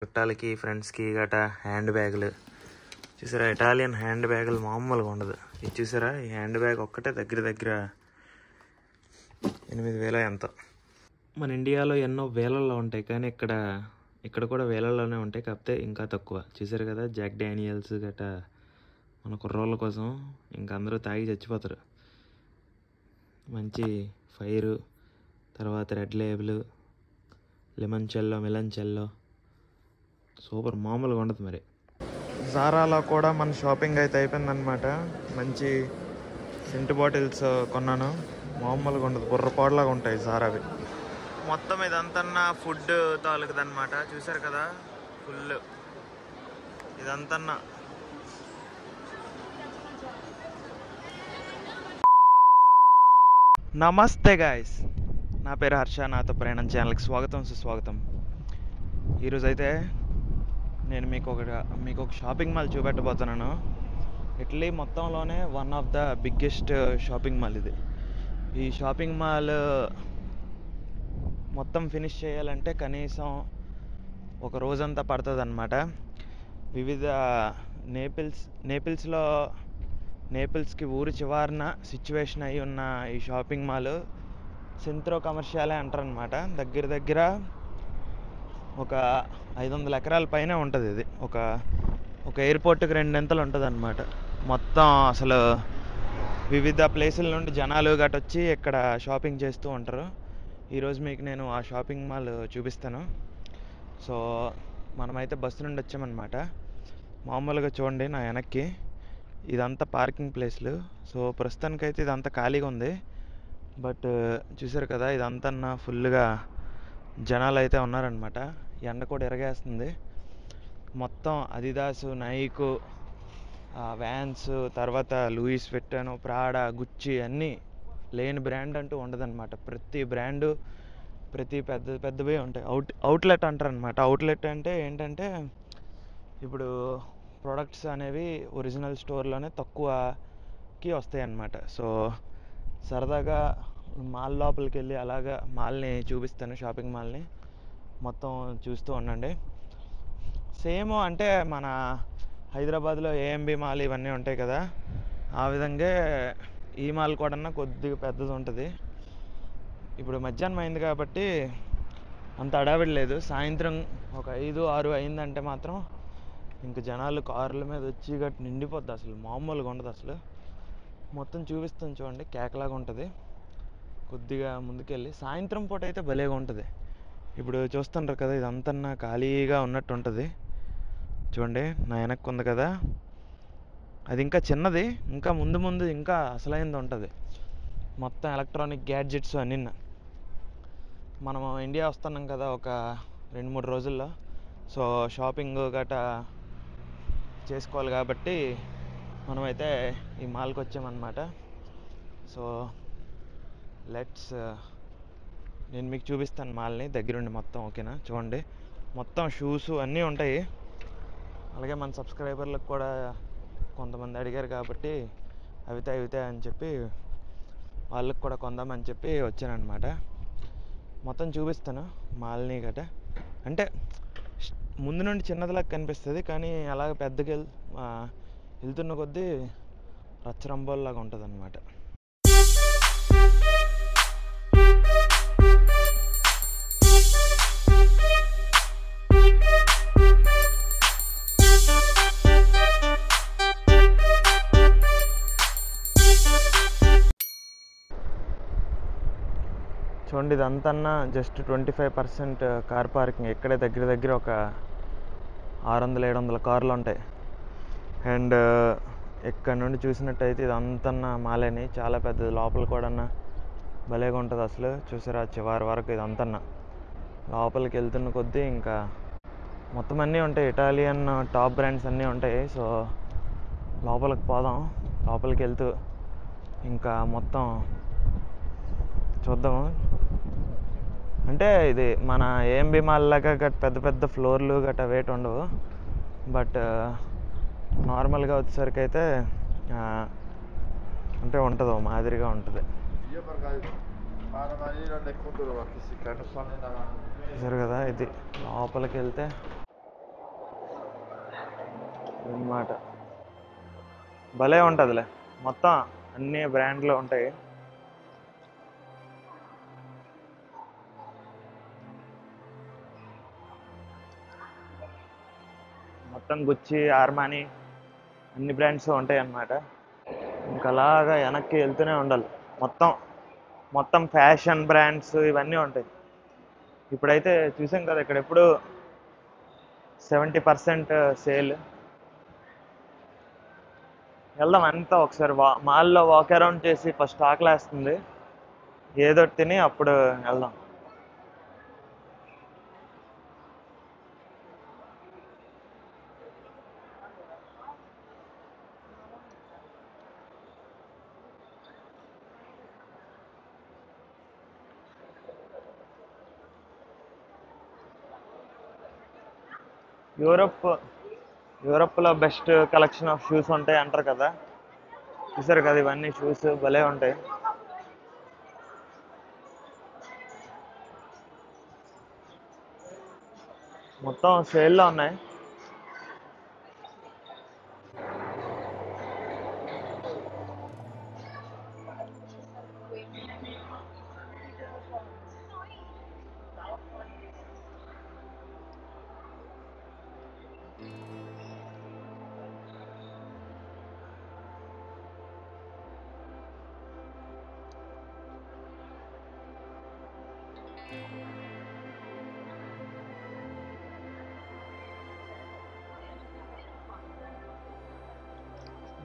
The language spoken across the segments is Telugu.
చుట్టాలకి ఫ్రెండ్స్కి గటా హ్యాండ్ బ్యాగులు చూసారా. ఇటాలియన్ హ్యాండ్ బ్యాగులు మామూలుగా ఉండదు. ఇది చూసారా, ఈ హ్యాండ్ బ్యాగ్ ఒక్కటే దగ్గర దగ్గర 8,000 ఎంతో. మన ఇండియాలో ఎన్నో వేలల్లో ఉంటాయి, కానీ ఇక్కడ కూడా వేలల్లోనే ఉంటాయి, కాకపోతే ఇంకా తక్కువ. చూసారు కదా, జాక్ డానియల్స్ గటా మన కుర్రోళ్ళ కోసం ఇంకా అందరూ తాగి చచ్చిపోతారు. మంచి ఫైరు, తర్వాత red label, limoncello, meloncello, super, మామూలుగా ఉండదు. మరి జారాలో కూడా మన షాపింగ్ అయితే అయిపోయిందనమాట. మంచి సెంట్ బాటిల్స్ కొన్నాను, మామూలుగా ఉండదు, బుర్రపాడులాగా ఉంటాయి జారావి. మొత్తం ఇదంతా ఫుడ్ తాలూకుదనమాట. చూసారు కదా, ఫుల్ ఇదంతా. నమస్తే గాయస్, నా పేరు హర్ష, నాతో ప్రయాణం ఛానల్కి స్వాగతం, సుస్వాగతం. ఈరోజు అయితే నేను మీకు ఒక షాపింగ్ మాల్ చూపెట్టబోతున్నాను. ఇటలీ మొత్తంలోనే one of the biggest shopping mall ఇది. ఈ షాపింగ్ మాల్ మొత్తం ఫినిష్ చేయాలంటే కనీసం ఒక రోజంతా పడుతుంది అన్నమాట. వివిధ నేపిల్స్కి ఊరి చివరన సిచ్యువేషన్ అయి ఉన్న ఈ షాపింగ్ మాల్ సెంట్రో కమర్షియలే అంటారనమాట. దగ్గర ఒక 500 ఎకరాల పైన ఉంటుంది ఇది. ఒక ఎయిర్పోర్ట్కి 2 అంతలు ఉంటుంది అనమాట. మొత్తం అసలు వివిధ ప్లేసుల నుండి జనాలు గట్టొచ్చి ఇక్కడ షాపింగ్ చేస్తూ ఉంటారు. ఈరోజు మీకు నేను ఆ షాపింగ్ మాల్ చూపిస్తాను. సో మనమైతే బస్సు నుండి వచ్చామన్నమాట. మామూలుగా చూడండి నా వెనక్కి ఇదంతా పార్కింగ్ ప్లేస్లు. సో ప్రస్తుతానికైతే ఇదంతా ఖాళీగా ఉంది. బట్ చూసారు కదా, ఇదంతా ఫుల్గా జనాలు అయితే ఉన్నారనమాట. ఎండ కూడా ఎరగేస్తుంది. మొత్తం అడిదాస్, నైక్, వ్యాన్స్, తర్వాత లూయిస్ విట్టన్, ప్రాడా, గుచ్చి అన్నీ లేని బ్రాండ్ అంటూ ఉండదన్నమాట. ప్రతి బ్రాండు, ప్రతి పెద్దవే ఉంటాయి. అవుట్లెట్ అంటారు అనమాట. అవుట్లెట్ అంటే ఏంటంటే, ఇప్పుడు ప్రొడక్ట్స్ అనేవి ఒరిజినల్ స్టోర్లోనే తక్కువకి వస్తాయి అన్నమాట. సో సరదాగా మాల్ లోపలికి వెళ్ళి అలాగా మాల్ని చూపిస్తాను, షాపింగ్ మాల్ని మొత్తం చూస్తూ ఉండండి. సేమ్ అంటే మన హైదరాబాద్లో ఏఎంబి మాల్ ఇవన్నీ ఉంటాయి కదా, ఆ విధంగా ఈ మాల్ కూడా కొద్దిగా పెద్దది ఉంటుంది. ఇప్పుడు మధ్యాహ్నం అయింది కాబట్టి అంత హడావిడి లేదు. సాయంత్రం ఒక 5-6 అయిందంటే మాత్రం ఇంక జనాలు కార్ల మీద వచ్చి గట్టి నిండిపోద్ది. అసలు మామూలుగా ఉండదు. అసలు మొత్తం చూపిస్తాను చూడండి, కేకలాగా ఉంటుంది. కొద్దిగా ముందుకెళ్ళి సాయంత్రం పూట అయితే భలేగా ఉంటుంది. ఇప్పుడు చూస్తుంటారు కదా, ఇదంతా ఖాళీగా ఉన్నట్టు ఉంటుంది. చూడండి నా వెనక్కు ఉంది కదా, అది ఇంకా చిన్నది. ఇంకా ముందు ఇంకా అసలైంది ఉంటుంది. మొత్తం ఎలక్ట్రానిక్ గ్యాడ్జెట్స్ అన్నీ. మనం ఇండియా వస్తున్నాం కదా ఒక 2-3 రోజుల్లో. సో షాపింగ్ గటా చేసుకోవాలి కాబట్టి మనమైతే ఈ మాల్కి వచ్చామన్నమాట. సో నేను మీకు చూపిస్తాను మాల్ని దగ్గరుండి మొత్తం, ఓకేనా? చూడండి మొత్తం షూస్ అన్నీ ఉంటాయి. అలాగే మన సబ్స్క్రైబర్లకు కూడా కొంతమంది అడిగారు కాబట్టి అవితే అని చెప్పి వాళ్ళకి కూడా కొందామని చెప్పి వచ్చానమాట. మొత్తం చూపిస్తాను మాల్ని గట. అంటే ముందు నుండి చిన్నదిలాగా కనిపిస్తుంది, కానీ అలాగ పెద్దగా వెళ్తున్న కొద్దీ రచ్చరంబోల్లాగా ఉంటుంది అన్నమాట. చూడండి, ఇదంతా జస్ట్ 25% కార్ పార్కింగ్. ఇక్కడే దగ్గర ఒక 600-700 కార్లు ఉంటాయి. అండ్ ఇక్కడ నుండి చూసినట్టయితే ఇదంతా మాలేని చాలా పెద్దది. లోపల కూడా భలేగా ఉంటుంది అసలు. చూసారా, చివరి వరకు ఇదంతా లోపలికి వెళ్తున్న కొద్దీ ఇంకా మొత్తం అన్నీ ఉంటాయి. ఇటాలియన్ టాప్ బ్రాండ్స్ అన్నీ ఉంటాయి. సో లోపలికి పోదాం. లోపలికి వెళ్తూ ఇంకా మొత్తం చూద్దాము. అంటే ఇది మన ఏఎంబి మాల్ లాగా పెద్ద ఫ్లోర్లు గట్రా వెయిట్ ఉండవు. బట్ నార్మల్గా వచ్చేసరికి అయితే అంటే ఉంటుంది, మాదిరిగా ఉంటుంది. చూసారు కదా, ఇది లోపలికి వెళ్తే అన్నమాట. భలే ఉంటుందిలే, మొత్తం అన్ని బ్రాండ్లు ఉంటాయి. మొత్తం గుచ్చి, ఆర్మానీ అన్ని బ్రాండ్స్ ఉంటాయి అన్నమాట. ఇంకా అలాగా వెనక్కి వెళ్తూనే ఉండాలి. మొత్తం మొత్తం ఫ్యాషన్ బ్రాండ్స్ ఇవన్నీ ఉంటాయి. ఇప్పుడైతే చూసాం కదా, ఇక్కడ ఎప్పుడు 70% సేల్. వెళ్దాం అంతా ఒకసారి మాల్లో వాక్ అరౌండ్ చేసి ఫస్ట్ ఆకలేస్తుంది, ఏదో తిని అప్పుడు వెళ్దాం. యూరోప్లో బెస్ట్ కలెక్షన్ ఆఫ్ షూస్ ఉంటాయి అంటారు కదా. చూసారు కదా, ఇవన్నీ షూస్ భలే ఉంటాయి. మొత్తం సేల్లో ఉన్నాయి.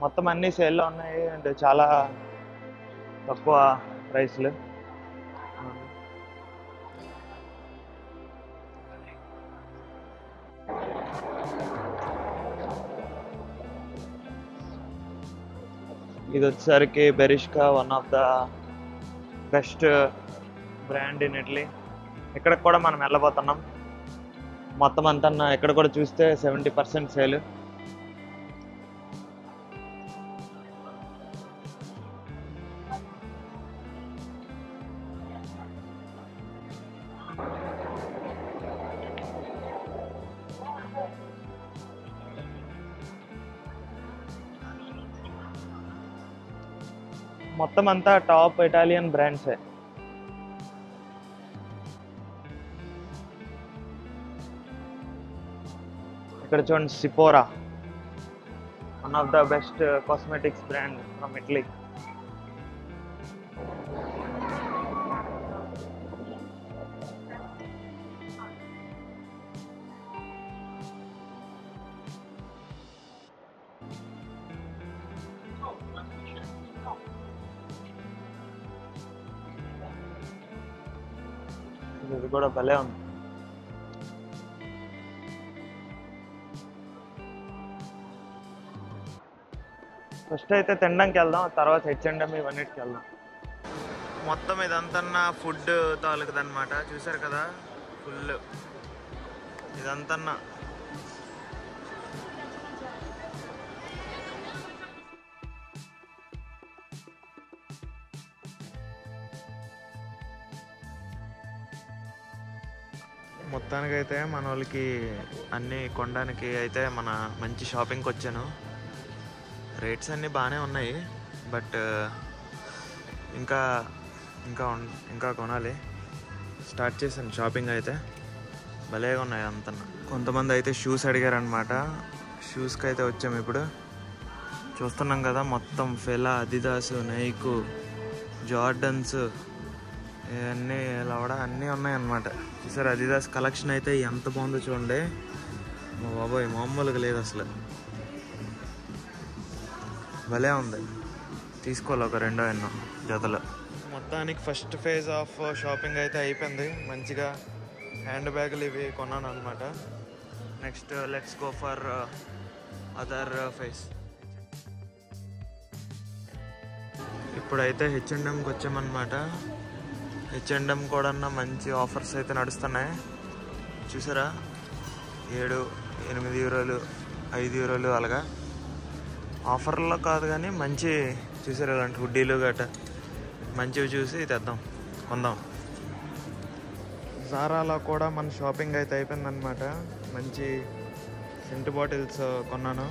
మొత్తం అన్ని సేల్లో ఉన్నాయి అంటే చాలా తక్కువ ప్రైస్లు. ఇది వచ్చేసరికి Bershka, one of the best brand in Italy. ఇక్కడికి కూడా మనం వెళ్ళబోతున్నాం. మొత్తం అంతా ఇక్కడ కూడా చూస్తే 70% సేల్. మొత్తం అంతా టాప్ ఇటాలియన్ బ్రాండ్సే. ఇక్కడ చూడండి, Sephora, one of the best cosmetics brand from Italy. ఇది కూడా భలే ఉంది. ఫస్ట్ అయితే తినడానికి వెళ్దాం, తర్వాత H&M ఇవన్నిటికి వెళ్దాం. మొత్తం ఇదంతా ఫుడ్ తాలూకదన్నమాట. చూసారు కదా, ఫుల్ ఇదంతా మొత్తానికైతే మన వాళ్ళకి అన్నీ కొనడానికి అయితే మన మంచి షాపింగ్కి వచ్చాను. రేట్స్ అన్నీ బాగానే ఉన్నాయి, బట్ ఇంకా ఇంకా ఇంకా కొనాలి. స్టార్ట్ చేశాను షాపింగ్ అయితే. భలేగా ఉన్నాయి అంత. కొంతమంది అయితే షూస్ అడిగారనమాట. షూస్కి అయితే వచ్చాము ఇప్పుడు. చూస్తున్నాం కదా, మొత్తం ఫెలా, అదిదాస్, నైక్, జార్డన్స్ ఇవన్నీ లవడా అన్నీ ఉన్నాయన్నమాట. చూసారు అదిదాస్ కలెక్షన్ అయితే ఎంత బాగుందో చూడండి. బాబోయ్, మామూలుగా లేదు అసలు, భలే ఉంది. తీసుకోవాలి ఒక రెండో ఎన్నో జతలు. మొత్తానికి ఫస్ట్ ఫేజ్ ఆఫ్ షాపింగ్ అయితే అయిపోయింది. మంచిగా హ్యాండ్ బ్యాగులు ఇవి కొన్నాను అనమాట. Next let's go for other phase. ఇప్పుడైతే H&Mకి వచ్చామన్నమాట. H&M కూడా మంచి ఆఫర్స్ అయితే నడుస్తున్నాయి. చూసారా, 7-8 యూరోలు, 5 యూరోలు అలాగా ఆఫర్లో కాదు కానీ మంచి. చూసారు ఇలాంటి హుడ్డీలు గట్ట మంచివి చూసి తెద్దాం, కొందాం. జారాలో కూడా మన షాపింగ్ అయితే అయిపోయిందనమాట. మంచి సెంట్ బాటిల్స్ కొన్నాను.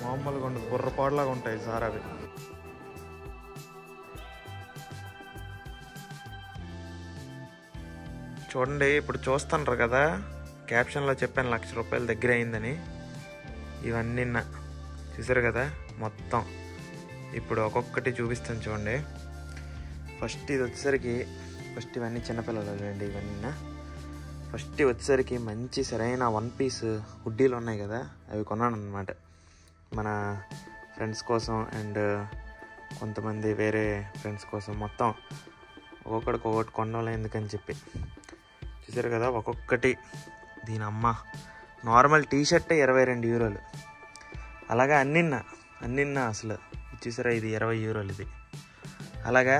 మామూలుగా ఉండదు, బుర్రపాడులాగా ఉంటాయి సార్ అవి. చూడండి, ఇప్పుడు చూస్తున్నారు కదా, క్యాప్షన్లో చెప్పాను 1,00,000 రూపాయల దగ్గర అయిందని. ఇవన్నీ చూసారు కదా మొత్తం. ఇప్పుడు ఒక్కొక్కటి చూపిస్తాను చూడండి. ఫస్ట్ ఇది వచ్చేసరికి, ఫస్ట్ ఇవన్నీ చిన్నపిల్లలు అండి ఇవన్నీ. ఫస్ట్ వచ్చేసరికి మంచి సరైన 1 పీస్ హుడ్డీలు ఉన్నాయి కదా, అవి కొన్నాను అనమాట మన ఫ్రెండ్స్ కోసం అండ్ కొంతమంది వేరే ఫ్రెండ్స్ కోసం. మొత్తం ఒక్కొక్కడికి ఒక్కొక్కటి కొనడం ఎందుకని చెప్పి. చూసారు కదా ఒక్కొక్కటి. దీని అమ్మ నార్మల్ టీషర్టే 22 యూరోలు. అలాగా అన్నిన్నా అసలు చూసారా, ఇది 20 యూరోలు ఇది. అలాగా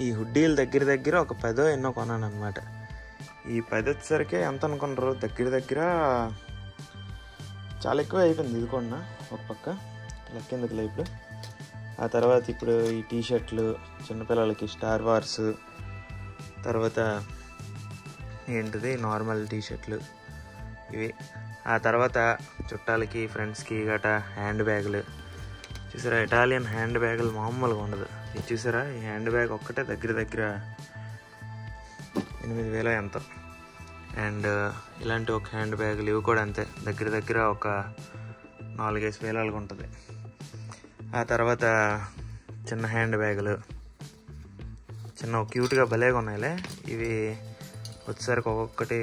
ఈ హుడ్డీల దగ్గర ఒక 10 ఎన్నో కొన్నాను అనమాట. ఈ 10 వచ్చేసరికి ఎంత అనుకున్నారు, దగ్గర చాలా ఎక్కువ అయిపోయింది. ఇది కొన్నా ఒక పక్క లెక్కెందుకులే ఇప్పుడు. ఆ తర్వాత ఇప్పుడు ఈ టీషర్ట్లు చిన్నపిల్లలకి స్టార్ వార్స్, తర్వాత ఏంటిది నార్మల్ టీషర్ట్లు ఇవి. ఆ తర్వాత చుట్టాలకి ఫ్రెండ్స్కి గటా హ్యాండ్ బ్యాగులు. చూసారా ఇటాలియన్ హ్యాండ్ బ్యాగులు మామూలుగా ఉండదు. ఇది చూసారా, ఈ హ్యాండ్ బ్యాగ్ ఒక్కటే దగ్గర 8,000 ఎంతో. అండ్ ఇలాంటి ఒక హ్యాండ్ బ్యాగులు ఇవి కూడా అంతే, దగ్గర ఒక 4-5 వేలకు ఉంటుంది. ఆ తర్వాత చిన్న హ్యాండ్ బ్యాగులు, చిన్న క్యూట్గా భలేగా ఉన్నాయిలే ఇవి. వచ్చేసరికి ఒక్కొక్కటి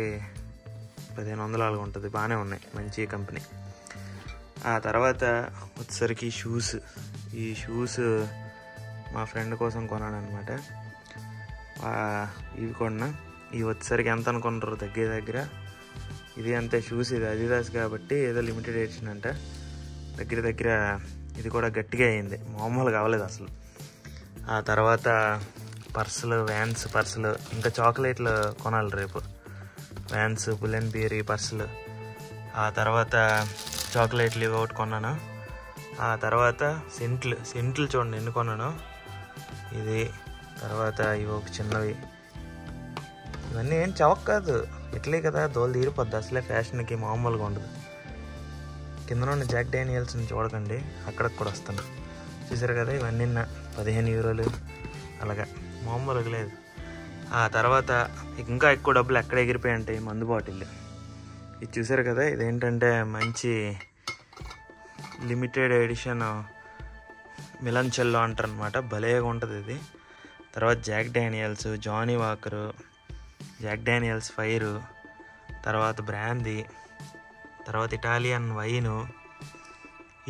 1,500 అలాగా ఉంటుంది. బాగానే ఉన్నాయి, మంచి కంపెనీ. ఆ తర్వాత వచ్చేసరికి ఈ షూస్ మా ఫ్రెండ్ కోసం కొన్నాను అనమాట. ఇవి కొన్నా. ఇవి వచ్చేసరికి ఎంత అనుకుంటారు, దగ్గర ఇది అంతే షూస్. ఇది అడిడాస్ కాబట్టి ఏదో లిమిటెడ్ ఎడిషన్ అంట. దగ్గర ఇది కూడా గట్టిగా అయింది, మామూలుగా అవ్వలేదు అసలు. ఆ తర్వాత పర్సులు, వ్యాన్స్ పర్సులు, ఇంకా చాక్లెట్లు కొనాలి రేపు. వ్యాన్స్, పులెన్ బీరీ పర్సులు. ఆ తర్వాత చాక్లెట్లు ఇవి ఒకటి కొన్నాను. ఆ తర్వాత సెంట్లు చూడండి ఎన్ని కొన్నాను ఇది. తర్వాత ఇవి ఒక చిన్నవి. ఇవన్నీ ఏం చవక్ కాదు, ఇట్లే కదా దోలు తీరిపోద్ది. అసలే ఫ్యాషన్కి మామూలుగా ఉండదు. కింద ఉన్న జాక్ డానియల్స్ని చూడకండి, అక్కడికి కూడా వస్తాను. చూసారు కదా ఇవన్నీ 15 యూరోలు అలాగా, మామూలుగా లేదు. ఆ తర్వాత ఇంకా ఎక్కువ డబ్బులు ఎక్కడ ఎగిరిపోయి ఉంటాయి, మందు బాటిల్. ఇది చూసారు కదా, ఇదేంటంటే మంచి లిమిటెడ్ ఎడిషన్ మిలన్చెల్లో అంటారు అనమాట, భలేగా ఉంటుంది ఇది. తర్వాత Jack Daniels, Johnnie Walker, Jack Daniels Fire, తర్వాత బ్రాందీ, తర్వాత ఇటాలియన్ వైను,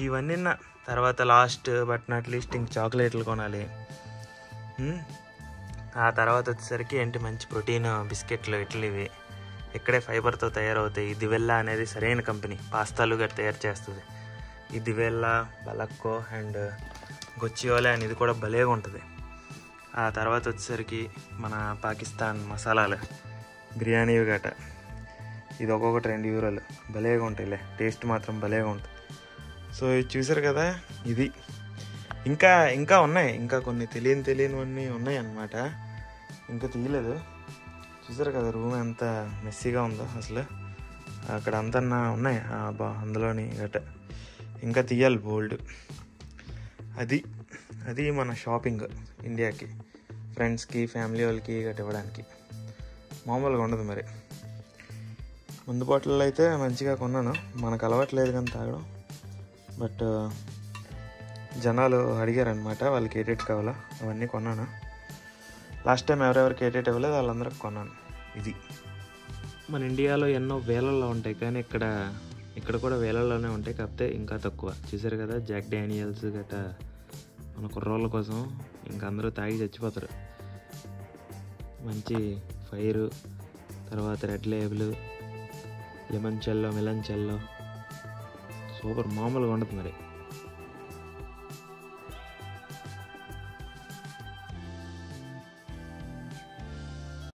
ఇవన్నీ. తర్వాత లాస్ట్ బట్ నాట్ లీస్ట్ ఇంక చాక్లెట్లు కొనాలి. ఆ తర్వాత వచ్చేసరికి ఏంటి మంచి ప్రోటీన్ బిస్కెట్లు ఇవి ఇక్కడే ఫైబర్తో తయారవుతాయి. ఈ దివెల్లా అనేది సరైన కంపెనీ, పాస్తాలు గట్రా తయారు చేస్తుంది. ఈ దివెల్లా, బలక్కో అండ్ గొచ్చియోలే అని ఇది కూడా భలేగా ఉంటుంది. ఆ తర్వాత వచ్చేసరికి మన పాకిస్తాన్ మసాలాలు, బిర్యానీ గట, ఇది ఒక్కొక్కటి 2 యూరోలు. భలేగా ఉంటాయిలే, టేస్ట్ మాత్రం భలేగా ఉంటుంది. సో ఇది చూసారు కదా, ఇది ఇంకా ఉన్నాయి. ఇంకా కొన్ని తెలియనివన్నీ ఉన్నాయి అన్నమాట, ఇంకా తీయలేదు. చూసారు కదా రూమ్ ఎంత మెస్సీగా ఉందో అసలు. అక్కడ అంతా ఉన్నాయి అందులోని గట, ఇంకా తీయాలి బోల్డ్. అది మన షాపింగ్ ఇండియాకి, ఫ్రెండ్స్కి ఫ్యామిలీ వాళ్ళకి గట్ట ఇవ్వడానికి. మామూలుగా ఉండదు మరి. ముందు బాటిల్లో అయితే మంచిగా కొన్నాను, మనకు అలవాట్లేదు కానీ తాగడం. బట్ జనాలు అడిగారనమాట, వాళ్ళకి ఏటేట్ కావాలో అవన్నీ కొన్నాను. లాస్ట్ టైం ఎవరెవరికి ఏటేట్ ఇవ్వలేదు వాళ్ళందరికి కొన్నాను. ఇది మన ఇండియాలో ఎన్నో వేలల్లో ఉంటాయి, కానీ ఇక్కడ కూడా వేలల్లోనే ఉంటాయి, కాకపోతే ఇంకా తక్కువ. చూసారు కదా జాక్ డానియల్స్ గట్రా మన కుర్రోళ్ళ కోసం ఇంకా అందరూ తాగి చచ్చిపోతారు. మంచి ఫైరు, తర్వాత రెడ్ లేబుల్, మిలన్చెల్లో సూపర్, మామూలుగా ఉండదు మరి.